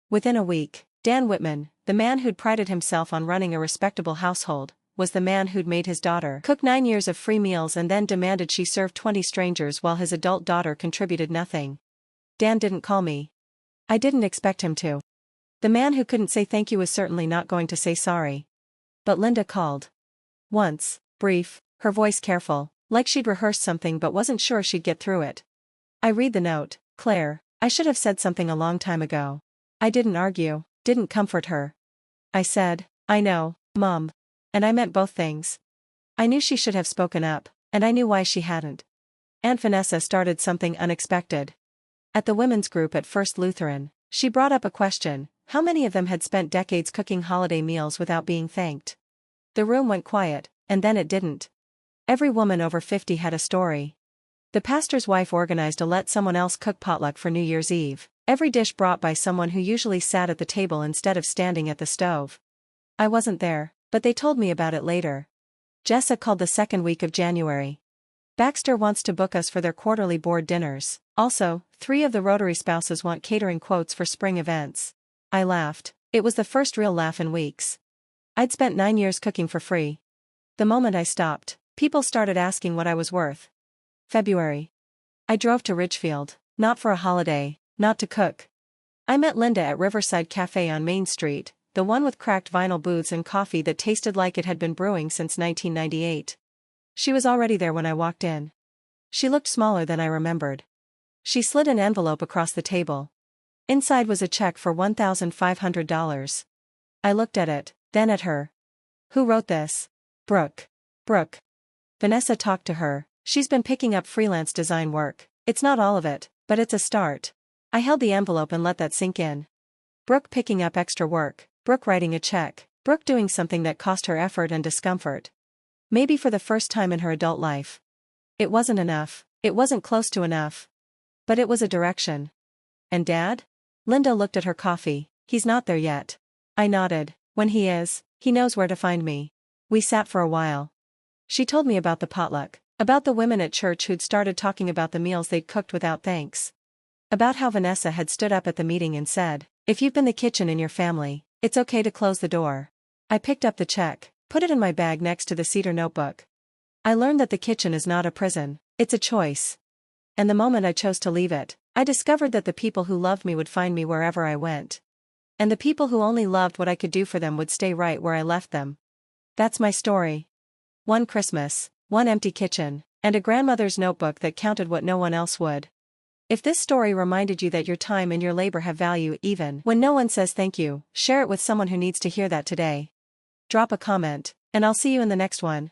Within a week, Dan Whitman, the man who'd prided himself on running a respectable household, was the man who'd made his daughter cook 9 years of free meals and then demanded she serve 20 strangers while his adult daughter contributed nothing. Dan didn't call me. I didn't expect him to. The man who couldn't say thank you was certainly not going to say sorry. But Linda called. Once, brief, her voice careful, like she'd rehearsed something but wasn't sure she'd get through it. I read the note. "Claire, I should have said something a long time ago." I didn't argue, didn't comfort her. I said, "I know, Mom." And I meant both things. I knew she should have spoken up, and I knew why she hadn't. Aunt Vanessa started something unexpected. At the women's group at First Lutheran, she brought up a question: how many of them had spent decades cooking holiday meals without being thanked? The room went quiet, and then it didn't. Every woman over 50 had a story. The pastor's wife organized a let someone else cook potluck for New Year's Eve, every dish brought by someone who usually sat at the table instead of standing at the stove. I wasn't there, but they told me about it later. Jessa called the second week of January. "Baxter wants to book us for their quarterly board dinners. Also, 3 of the Rotary spouses want catering quotes for spring events." I laughed. It was the first real laugh in weeks. I'd spent 9 years cooking for free. The moment I stopped, people started asking what I was worth. February. I drove to Ridgefield, not for a holiday, not to cook. I met Linda at Riverside Cafe on Main Street, the one with cracked vinyl booths and coffee that tasted like it had been brewing since 1998. She was already there when I walked in. She looked smaller than I remembered. She slid an envelope across the table. Inside was a check for $1,500. I looked at it, then at her. "Who wrote this?" Brooke. Brooke. Vanessa talked to her. She's been picking up freelance design work. It's not all of it, but it's a start. I held the envelope and let that sink in. Brooke picking up extra work. Brooke writing a check. Brooke doing something that cost her effort and discomfort. Maybe for the first time in her adult life. It wasn't enough. It wasn't close to enough. But it was a direction. And Dad? Linda looked at her coffee. He's not there yet. I nodded. When he is, he knows where to find me. We sat for a while. She told me about the potluck. About the women at church who'd started talking about the meals they'd cooked without thanks. About how Vanessa had stood up at the meeting and said, "If you've been the kitchen in your family, it's okay to close the door." I picked up the check, put it in my bag next to the cedar notebook. I learned that the kitchen is not a prison, it's a choice. And the moment I chose to leave it, I discovered that the people who loved me would find me wherever I went. And the people who only loved what I could do for them would stay right where I left them. That's my story. One Christmas, one empty kitchen, and a grandmother's notebook that counted what no one else would. If this story reminded you that your time and your labor have value even when no one says thank you, share it with someone who needs to hear that today. Drop a comment, and I'll see you in the next one.